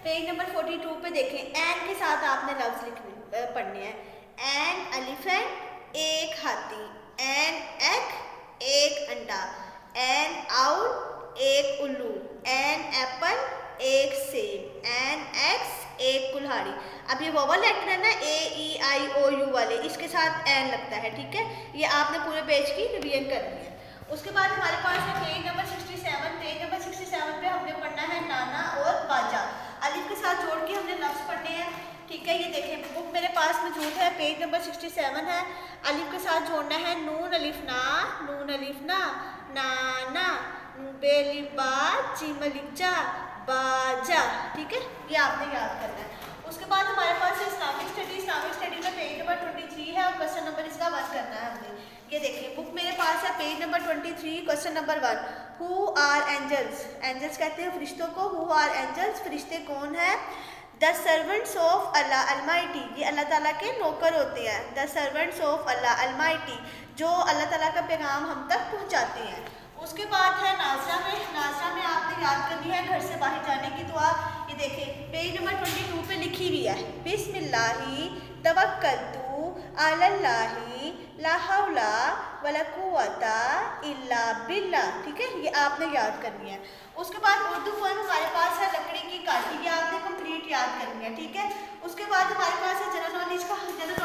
Page number 42 पे देखें, N के साथ आपने लफ्ज लिखने पढ़ने हैं। एन एलिफेंट एक हाथी, एन एग एक अंडा, एन आउल एक उल्लू, एन एप्पल एक सेब, एन एक्स एक कुल्हाड़ी। अब ये वोवल लेटर है ना, ए ई आई ओ यू वाले, इसके साथ एन लगता है, ठीक है। ये आपने पूरे पेज की रिवीजन करनी है। उसके बाद हमारे पास है पेज नंबर 67। पेज नंबर 67 पे हमने पढ़ना है नाना और बाजा। अलिफ के साथ जोड़ के हमने लफ्ज पढ़ने हैं, ठीक है। ये देखें बुक मेरे पास मौजूद है, पेज नंबर 67 है। अलिफ के साथ जोड़ना है नून अलिफ ना, नून अलिफ ना, नाना, बे अलिफ बा, जीम अलिफ जा, बाजा, ठीक है। ये आपने याद करना है। उसके बाद हमारे पास है इस्लामिक स्टडी। इस्लामिक स्टडी में पेज नंबर 23 है और क्वेश्चन नंबर इसका 1 करना है हमने। ये देखिए बुक मेरे पास है, page number 23, question number 1। Who are angels? Angels कहते हैं फरिश्तों को। Who are angels? फरिश्ते कौन है? The servants of Allah almighty, ये अल्लाह ताला के नौकर होते हैं। The servants of Allah almighty, जो अल्लाह ताला का पैगाम हम तक पहुँचाते हैं। उसके बाद है नाजरा में। नाजरा में आपने याद करनी है घर से बाहर जाने की दुआ। ये देखें पेज नंबर 22 पे लिखी हुई है, बिस्मिल्लाही तवक्कलतु अलल्लाही ला हौला वला कुव्वता इल्ला बिल्लाह, ठीक है। ये आपने याद करनी है। उसके बाद उर्दू फॉर्म हमारे पास है लकड़ी की काठी, ये आपने कंप्लीट याद करनी है, ठीक है। उसके बाद हमारे पास है जनरल नॉलेज का, जनरल